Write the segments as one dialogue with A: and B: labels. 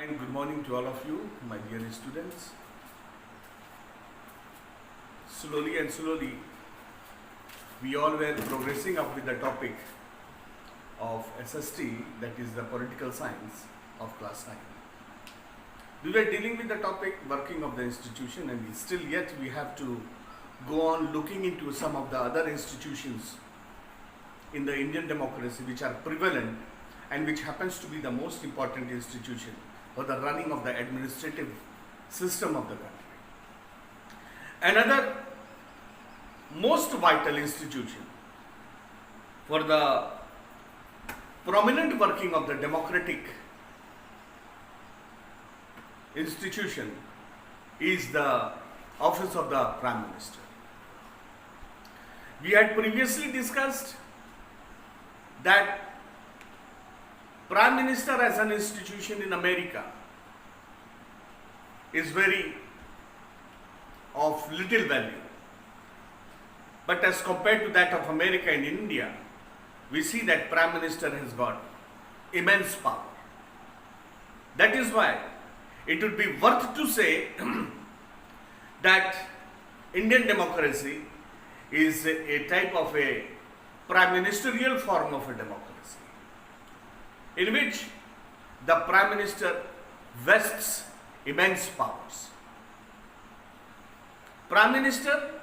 A: Good morning to all of you, my dear students. Slowly and slowly, we all were progressing up with the topic of SST, that is the political science of class 9. We were dealing with the topic working of the institution, and still yet we have to go on looking into some of the other institutions in the Indian democracy which are prevalent and which happens to be the most important institution for the running of the administrative system of the country. Another most vital institution for the prominent working of the democratic institution is the office of the Prime Minister. We had previously discussed that Prime Minister as an institution in America is very of little value. But as compared to that of America and India, we see that Prime Minister has got immense power. That is why it would be worth to say that Indian democracy is a type of a prime ministerial form of a democracy, in which the Prime Minister vests immense powers. Prime Minister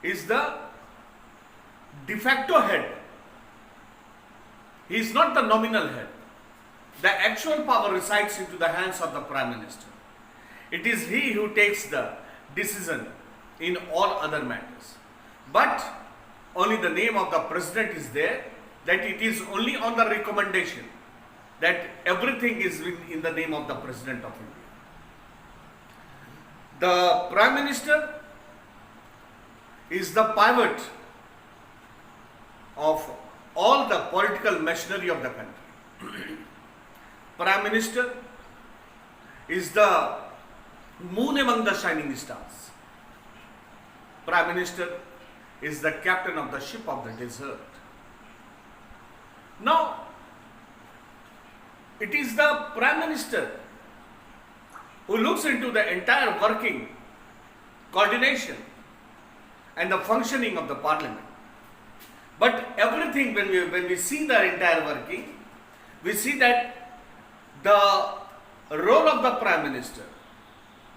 A: is the de facto head. He is not the nominal head. The actual power resides into the hands of the Prime Minister. It is he who takes the decision in all other matters. But only the name of the President is there, that it is only on the recommendation that everything is in the name of the President of India. The Prime Minister is the pivot of all the political machinery of the country. Prime Minister is the moon among the shining stars. Prime Minister is the captain of the ship of the desert. Now, it is the Prime Minister who looks into the entire working, coordination and the functioning of the Parliament. But everything, when we see the entire working, we see that the role of the Prime Minister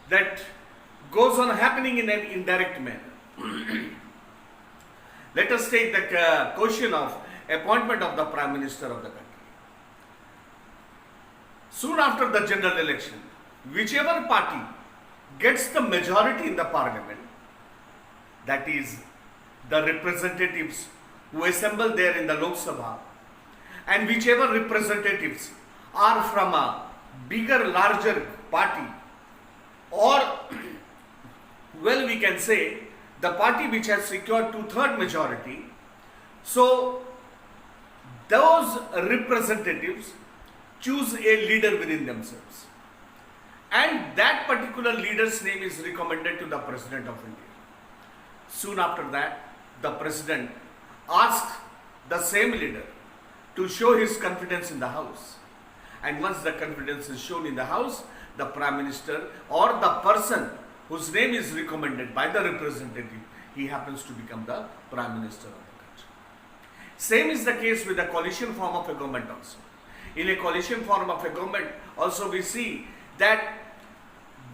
A: that goes on happening in an indirect manner. Let us take the question of appointment of the Prime Minister of the country. Soon after the general election, whichever party gets the majority in the Parliament, that is the representatives who assemble there in the Lok Sabha, and whichever representatives are from a bigger, larger party, or well, we can say the party which has secured 2/3 majority, so those representatives choose a leader within themselves, and that particular leader's name is recommended to the President of India. Soon after that, the President asks the same leader to show his confidence in the House, and once the confidence is shown in the House, the Prime Minister or the person whose name is recommended by the representative, he happens to become the Prime Minister of the country. Same is the case with the coalition form of a government also. In a coalition form of a government also we see that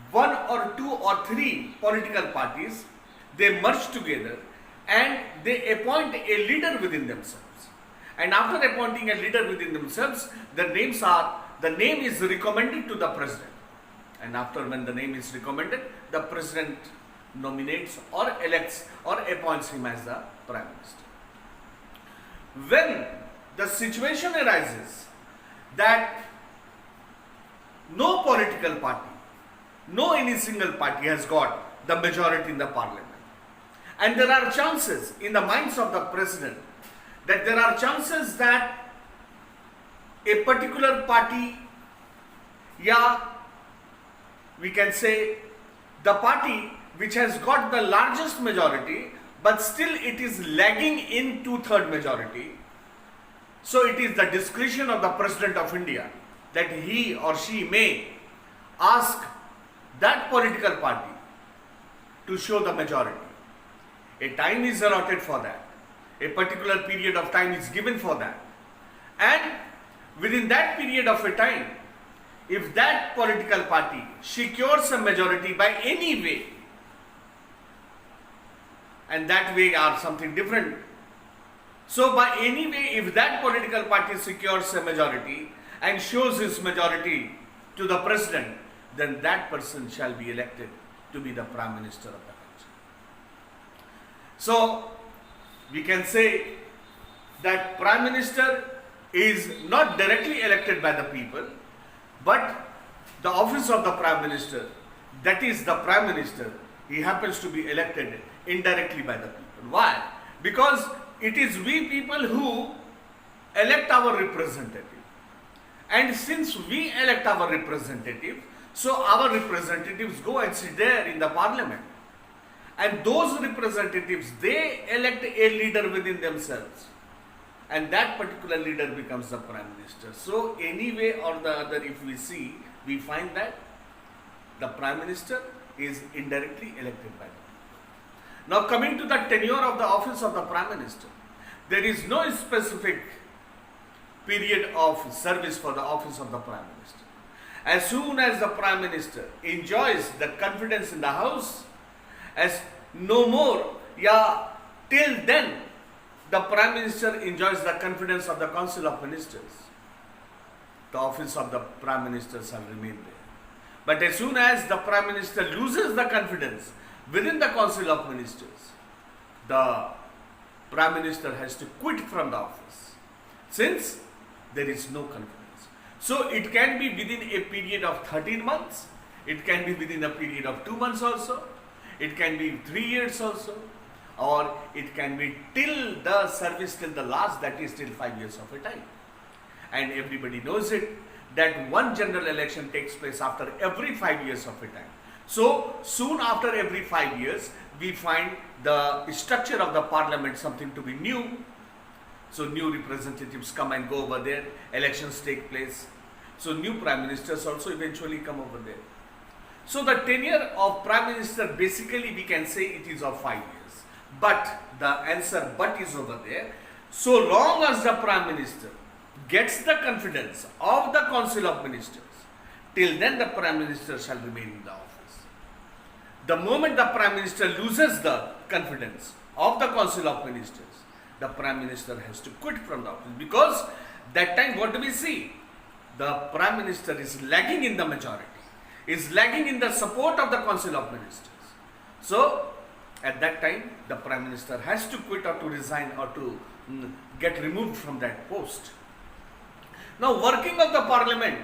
A: one or two or three political parties, they merge together and they appoint a leader within themselves. And after appointing a leader within themselves, the name is recommended to the President. And after when the name is recommended, the President nominates or elects or appoints him as the Prime Minister. When the situation arises that no political party, no any single party has got the majority in the Parliament, and there are chances in the minds of the President that there are chances that a particular party, we can say the party which has got the largest majority, but still it is lagging in 2/3 majority. So it is the discretion of the President of India that he or she may ask that political party to show the majority. A time is allotted for that. A particular period of time is given for that. And within that period of a time, if that political party secures a majority by any way, and that way are something different. So by any way, if that political party secures a majority and shows his majority to the president, then that person shall be elected to be the Prime Minister of the country. So we can say that Prime Minister is not directly elected by the people, but the office of the Prime Minister, that is the Prime Minister, he happens to be elected indirectly by the people. Why? Because it is we people who elect our representative. And since we elect our representative, so our representatives go and sit there in the parliament. And those representatives, they elect a leader within themselves. And that particular leader becomes the Prime Minister. So any way or the other, if we see, we find that the Prime Minister is indirectly elected by them. Now coming to the tenure of the office of the Prime Minister, there is no specific period of service for the office of the Prime Minister. As soon as the Prime Minister enjoys the confidence in the House, as no more, till then, the Prime Minister enjoys the confidence of the Council of Ministers. The office of the Prime Minister shall remain there. But as soon as the Prime Minister loses the confidence within the Council of Ministers, the Prime Minister has to quit from the office, since there is no confidence. So it can be within a period of 13 months, it can be within a period of 2 months also, it can be 3 years also, or it can be till the service till the last, that is till 5 years of a time. And everybody knows it, that one general election takes place after every 5 years of a time. So soon after every 5 years, we find the structure of the parliament something to be new. So new representatives come and go over there, elections take place. So new prime ministers also eventually come over there. So the tenure of Prime Minister, basically we can say it is of 5 years. But the answer but is over there. So long as the Prime Minister gets the confidence of the Council of Ministers, till then the Prime Minister shall remain in the office. The moment the Prime Minister loses the confidence of the Council of Ministers, the Prime Minister has to quit from the office, because that time what do we see? The Prime Minister is lagging in the majority, is lagging in the support of the Council of Ministers. So at that time the Prime Minister has to quit or to resign or to get removed from that post. Now working of the Parliament,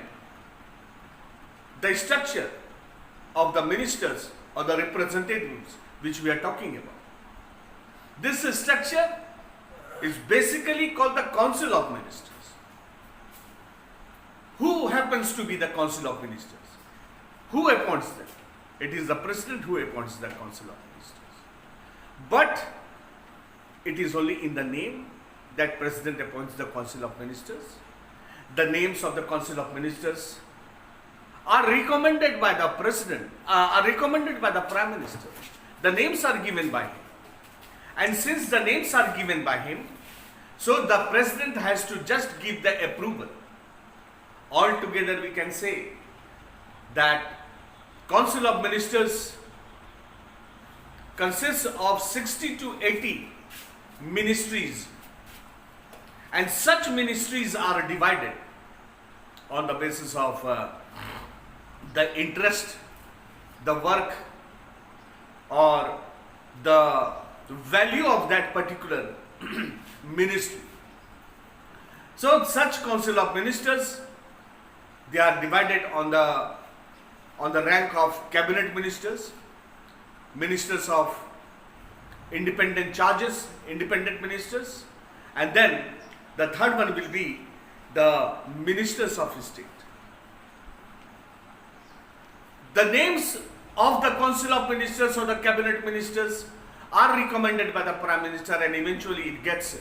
A: the structure of the ministers or the representatives which we are talking about, this structure is basically called the Council of Ministers. Who happens to be the Council of Ministers? Who appoints them? It is the President who appoints the Council of Ministers. But it is only in the name that President appoints the Council of Ministers. The names of the Council of Ministers are recommended by the President, are recommended by the Prime Minister. The names are given by him. And since the names are given by him, so the President has to just give the approval. Altogether we can say that Council of Ministers consists of 60 to 80 ministries, and such ministries are divided on the basis of the interest, the work, or the value of that particular ministry. So such Council of Ministers, they are divided on the rank of cabinet ministers, ministers of independent charges, independent ministers, and then the third one will be the ministers of state. The names of the Council of Ministers or the cabinet ministers are recommended by the Prime Minister, and eventually it gets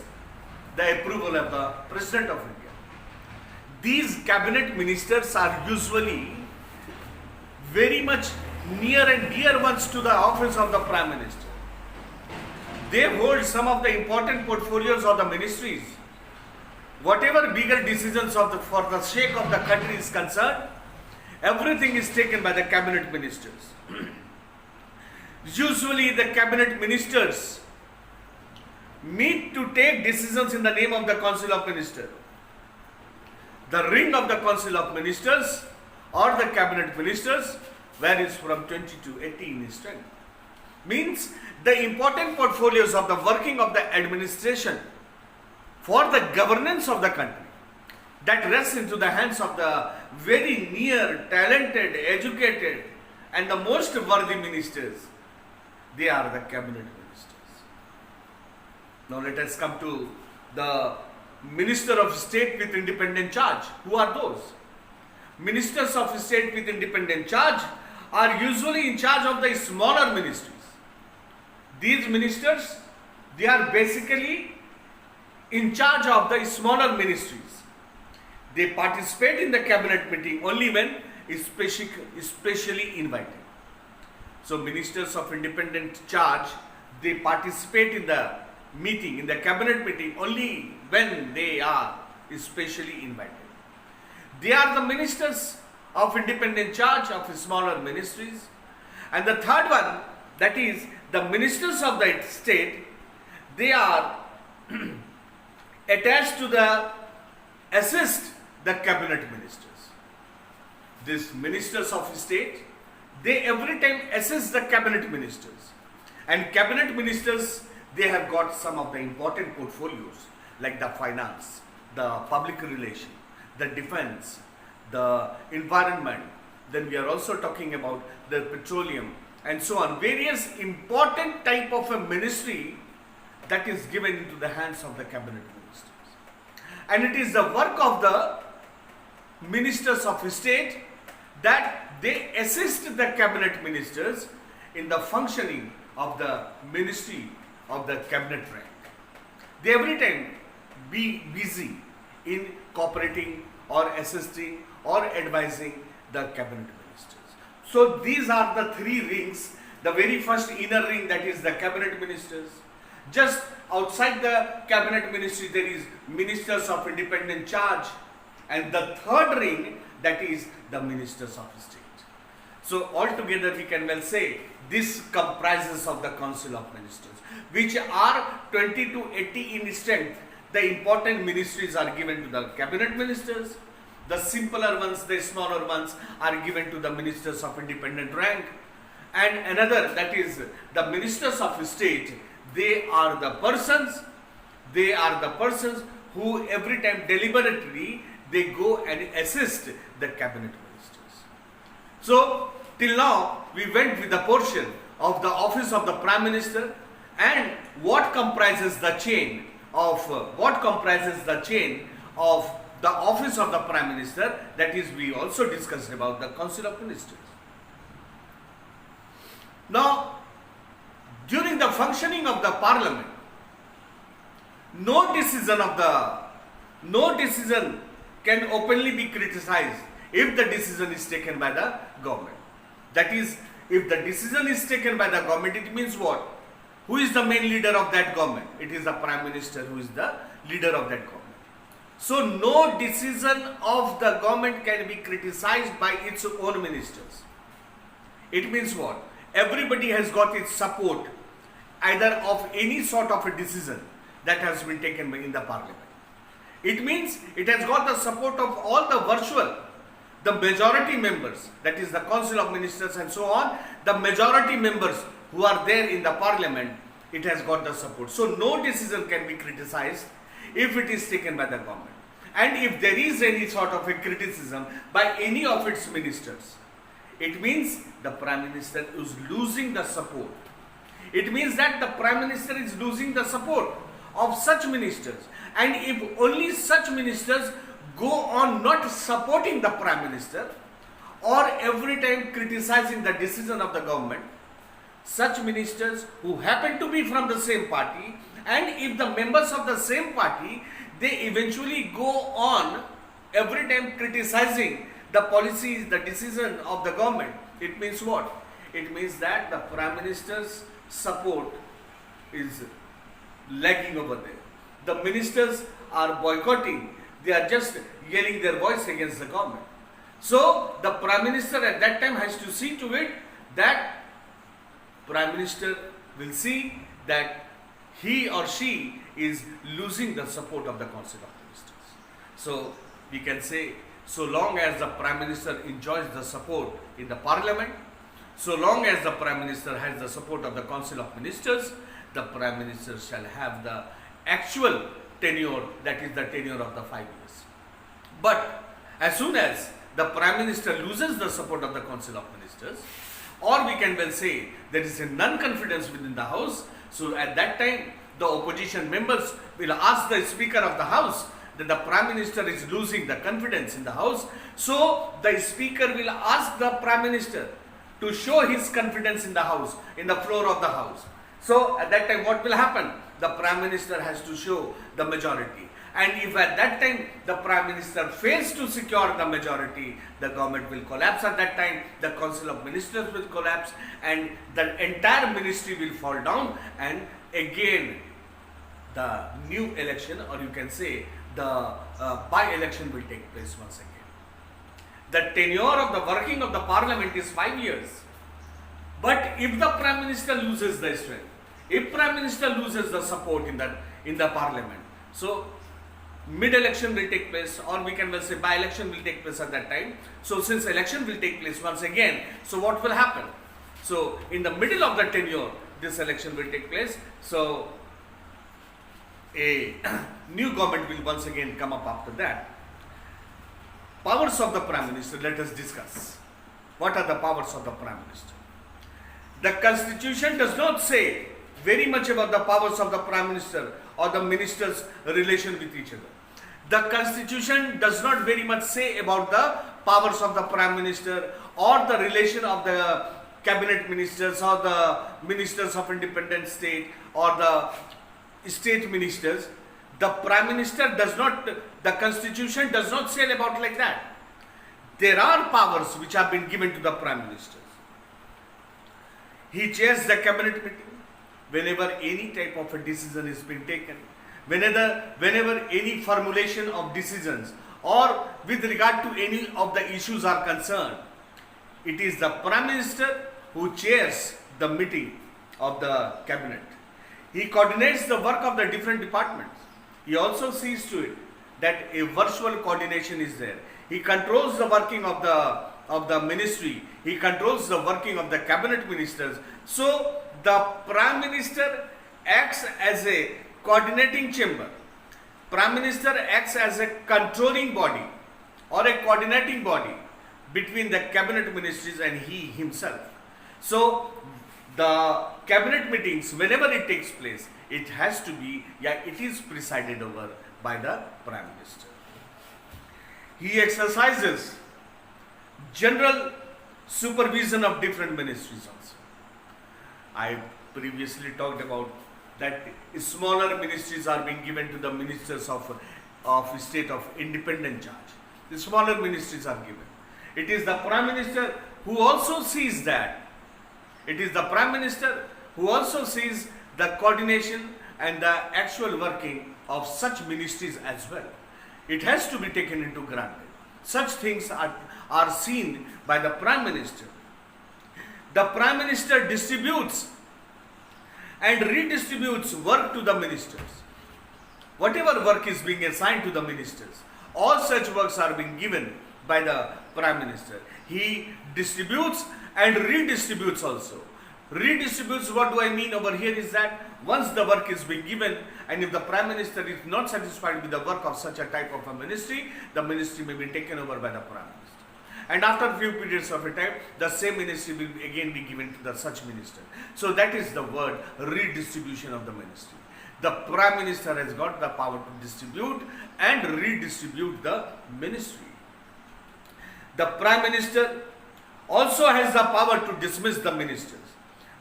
A: the approval of the President of India. These cabinet ministers are usually very much near and dear ones to the office of the Prime Minister. They hold some of the important portfolios of the ministries. Whatever bigger decisions for the sake of the country is concerned, everything is taken by the cabinet ministers. Usually the cabinet ministers meet to take decisions in the name of the Council of Ministers. The ring of the Council of Ministers or the cabinet ministers varies from 20 to 80 in strength. Means the important portfolios of the working of the administration for the governance of the country that rests into the hands of the very near, talented, educated and the most worthy ministers. They are the cabinet ministers. Now let us come to the Minister of State with independent charge. Who are those? Ministers of State with independent charge are usually in charge of the smaller ministries. These ministers, they are basically in charge of the smaller ministries. They participate in the cabinet meeting only when especially invited. So ministers of independent charge, they participate in the meeting, in the cabinet meeting only when they are especially invited. They are the ministers of independent charge of smaller ministries. And the third one, that is the ministers of the state, they are attached to the assist the cabinet ministers. These ministers of state, they every time assist the cabinet ministers. And cabinet ministers, they have got some of the important portfolios like the finance, the public relation, the defense, the environment. Then we are also talking about the petroleum and so on. Various important type of a ministry that is given into the hands of the cabinet ministers. And it is the work of the ministers of state that they assist the cabinet ministers in the functioning of the ministry of the cabinet rank. They every time be busy in cooperating or assisting or advising the cabinet ministers. So these are the three rings. The very first inner ring, that is the cabinet ministers. Just outside the cabinet ministry there is ministers of independent charge, and the third ring, that is the ministers of state. So altogether we can well say this comprises of the Council of Ministers, which are 20 to 80 in strength. The important ministries are given to the cabinet ministers. The simpler ones, the smaller ones, are given to the ministers of independent rank. And another, that is the ministers of state, they are the persons who every time deliberately they go and assist the cabinet ministers. So till now we went with the portion of the office of the Prime Minister and what comprises the chain of the office of the Prime Minister. That is, we also discussed about the Council of Ministers. Now, during the functioning of the Parliament, no decision can openly be criticized if the decision is taken by the government. That is, if the decision is taken by the government, it means what? Who is the main leader of that government? It is the Prime Minister who is the leader of that government. So no decision of the government can be criticized by its own ministers. It means what? Everybody has got its support either of any sort of a decision that has been taken in the Parliament. It means it has got the support of all the majority members, that is the Council of Ministers and so on, the majority members who are there in the Parliament, it has got the support. So no decision can be criticized if it is taken by the government. And if there is any sort of a criticism by any of its ministers, it means the Prime Minister is losing the support. It means that the Prime Minister is losing the support of such ministers. And if only such ministers go on not supporting the Prime Minister or every time criticizing the decision of the government, such ministers who happen to be from the same party, and if the members of the same party, they eventually go on every time criticizing the policies, the decision of the government. It means what? It means that the Prime Minister's support is lagging over there. The ministers are boycotting, they are just yelling their voice against the government. So the Prime Minister at that time has to see to it that Prime Minister will see that he or she is losing the support of the Council of Ministers. So we can say, so long as the Prime Minister enjoys the support in the Parliament, so long as the Prime Minister has the support of the Council of Ministers, the Prime Minister shall have the actual tenure, that is the tenure of the 5 years. But as soon as the Prime Minister loses the support of the Council of Ministers, or we can well say there is a non-confidence within the House, so at that time the opposition members will ask the Speaker of the House that the Prime Minister is losing the confidence in the House. So the Speaker will ask the Prime Minister to show his confidence in the House, in the floor of the House. So at that time what will happen? The Prime Minister has to show the majority. And if at that time the Prime Minister fails to secure the majority, the government will collapse at that time, the Council of Ministers will collapse, and the entire ministry will fall down, and again the new election, or you can say the by-election will take place once again. The tenure of the working of the Parliament is 5 years. But if the Prime Minister loses the strength, if Prime Minister loses the support in the Parliament, so mid-election will take place, or we can well say by-election will take place at that time. So since election will take place once again, so what will happen? So in the middle of the tenure, this election will take place. So a new government will once again come up after that. Powers of the Prime Minister, let us discuss. What are the powers of the Prime Minister? The Constitution does not say very much about the powers of the Prime Minister or the ministers' relation with each other. The Constitution does not very much say about the powers of the Prime Minister or the relation of the cabinet ministers or the ministers of independent state or the state ministers. The Prime Minister does not, the Constitution does not say about like that. There are powers which have been given to the Prime Minister. He chairs the cabinet meeting whenever any type of a decision is being taken, whenever any formulation of decisions or with regard to any of the issues are concerned. It is the Prime Minister who chairs the meeting of the cabinet. He coordinates the work of the different departments. He also sees to it that a virtual coordination is there. He controls the working of the ministry. He controls the working of the cabinet ministers. So the Prime Minister acts as a coordinating chamber. Prime Minister acts as a controlling body or a coordinating body between the cabinet ministries and he himself. So the cabinet meetings, whenever it takes place, it has to be, it is presided over by the Prime Minister. He exercises general supervision of different ministries also. I previously talked about that smaller ministries are being given to the ministers of state of independent charge. The smaller ministries are given. It is the Prime Minister who also sees that. It is the Prime Minister who also sees the coordination and the actual working of such ministries as well. It has to be taken into granted. Such things are seen by the Prime Minister. The Prime Minister distributes and redistributes work to the ministers. Whatever work is being assigned to the ministers, all such works are being given by the Prime Minister. He distributes and redistributes also. Redistributes, what do I mean over here is that once the work is being given, and if the Prime Minister is not satisfied with the work of such a type of a ministry, the ministry may be taken over by the Prime Minister. And after a few periods of a time, the same ministry will again be given to the such minister. So that is the word redistribution of the ministry. The Prime Minister has got the power to distribute and redistribute the ministry. The Prime Minister also has the power to dismiss the ministers.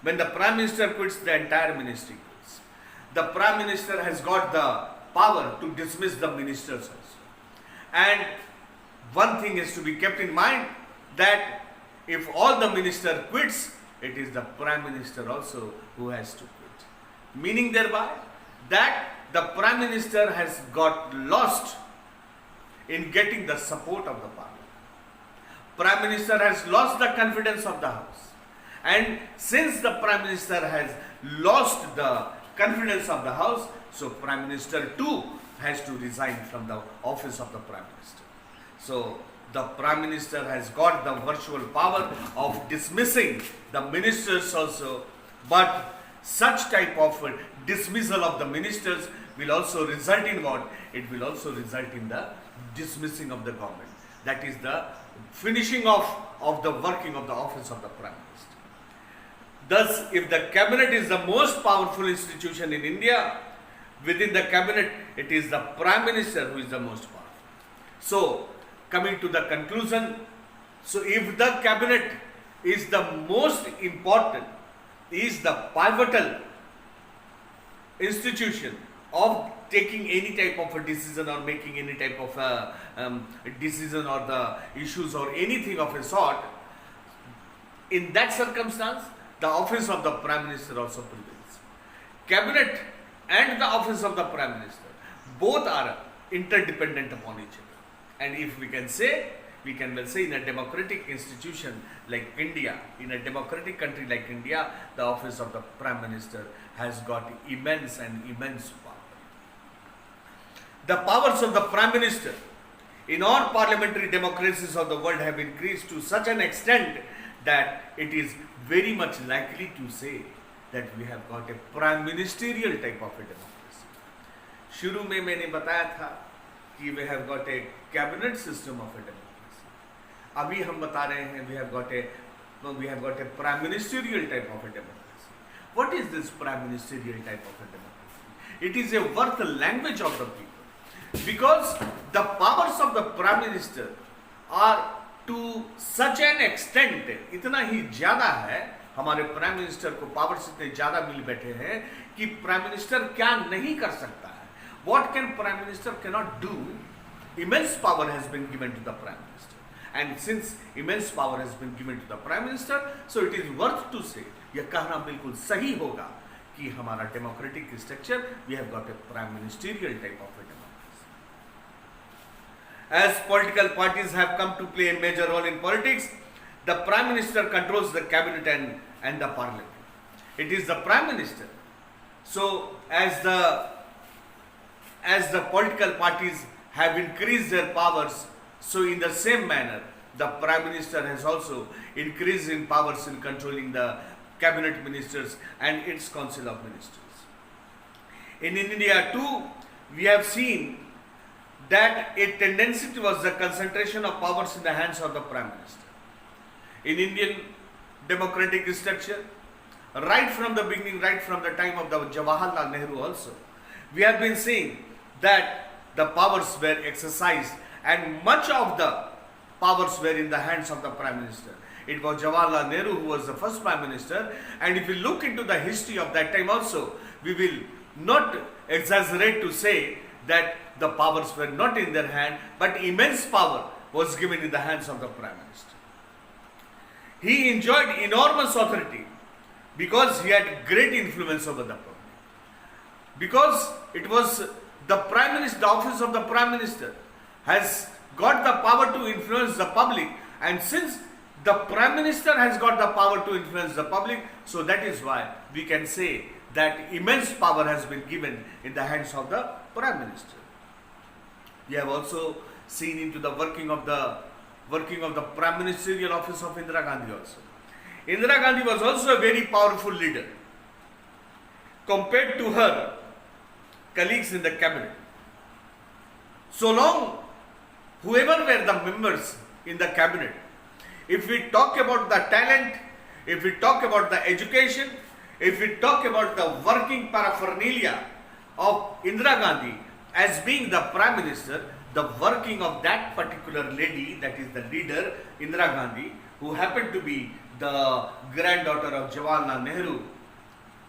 A: When the Prime Minister quits, the entire ministry quits. The Prime Minister has got the power to dismiss the ministers also. And one thing is to be kept in mind, that if all the minister quits, it is the Prime Minister also who has to quit. Meaning thereby that the Prime Minister has got lost in getting the support of the Parliament. Prime Minister has lost the confidence of the House. And since the Prime Minister has lost the confidence of the House, so Prime Minister too has to resign from the office of the Prime Minister. So the Prime Minister has got the virtual power of dismissing the ministers also, but such type of dismissal of the ministers will also result in what? It will also result in the dismissing of the government. That is the finishing off of the working of the office of the Prime Minister. Thus, if the cabinet is the most powerful institution in India, within the cabinet, it is the Prime Minister who is the most powerful. So, coming to the conclusion, so if the cabinet is the most important, is the pivotal institution of taking any type of a decision or making any type of a decision or the issues or anything of a sort, in that circumstance, the office of the Prime Minister also prevails. Cabinet and the office of the Prime Minister, both are interdependent upon each other. And if we can say, we can well say in a democratic institution like India, in a democratic country like India, the office of the Prime Minister has got immense power. The powers of the Prime Minister in all parliamentary democracies of the world have increased to such an extent that it is very much likely to say that we have got a prime ministerial type of a democracy. शुरू में मैंने बताया था कि we have got a cabinet system of a democracy. अभी हम बता रहे हैं we have got a prime ministerial type of a democracy. What is this prime ministerial type of a democracy? It is a worth language of the people, because the powers of the Prime Minister are to such an extent, इतना ही ज़्यादा है, हमारे prime minister को powers इतने ज़्यादा मिल बैठे हैं कि प्राइम मिनिस्टर क्या नहीं कर सकता है. What can Prime Minister cannot do? Immense power has been given to the Prime Minister, and since immense power has been given to the Prime Minister, so it is worth to say, यह कहना बिल्कुल सही होगा कि हमारा democratic structure, we have got a prime ministerial type of a democracy. As political parties have come to play a major role in politics, the Prime Minister controls the cabinet and the parliament. It is the Prime Minister. So as the political parties have increased their powers, so in the same manner, the Prime Minister has also increased in powers in controlling the cabinet ministers and its council of ministers. In India too, we have seen that a tendency towards the concentration of powers in the hands of the Prime Minister. In Indian democratic structure, right from the beginning, right from the time of the Jawaharlal Nehru also, we have been seeing that the powers were exercised and much of the powers were in the hands of the Prime Minister. It was Jawaharlal Nehru who was the first Prime Minister, and if we look into the history of that time also, we will not exaggerate to say that the powers were not in their hand, but immense power was given in the hands of the Prime Minister. He enjoyed enormous authority because he had great influence over the public. Because it was the Prime Minister, the office of the Prime Minister has got the power to influence the public, and since the Prime Minister has got the power to influence the public, so that is why we can say that immense power has been given in the hands of the Prime Minister. We have also seen into the working of the Prime Ministerial office of Indira Gandhi also. Indira Gandhi was also a very powerful leader compared to her colleagues in the cabinet. So long, whoever were the members in the cabinet, if we talk about the talent, if we talk about the education, if we talk about the working paraphernalia of Indira Gandhi as being the Prime Minister, the working of that particular lady, that is the leader, Indira Gandhi, who happened to be the granddaughter of Jawaharlal Nehru,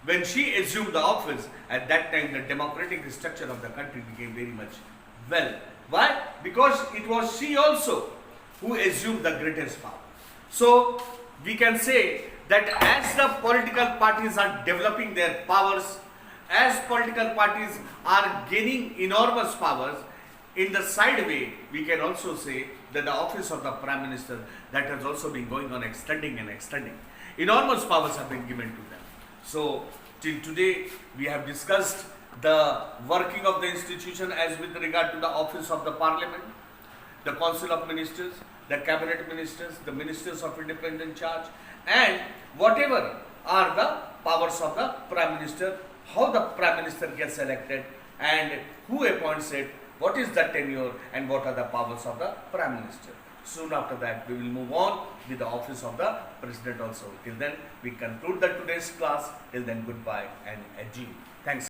A: when she assumed the office, at that time the democratic structure of the country became very much well Why? Because it was she also who assumed the greatest power. So we can say that as the political parties are developing their powers, as political parties are gaining enormous powers, in the side way, we can also say that the office of the Prime Minister, that has also been going on extending and extending. Enormous powers have been given to them. So till today, we have discussed the working of the institution as with regard to the office of the Parliament, the Council of Ministers, the Cabinet Ministers, the Ministers of Independent Charge, and whatever are the powers of the Prime Minister, how the Prime Minister gets elected, and who appoints it, what is the tenure, and what are the powers of the Prime Minister. Soon after that, we will move on with the office of the President also. Till then, we conclude the today's class. Till then, goodbye and adieu. Thanks.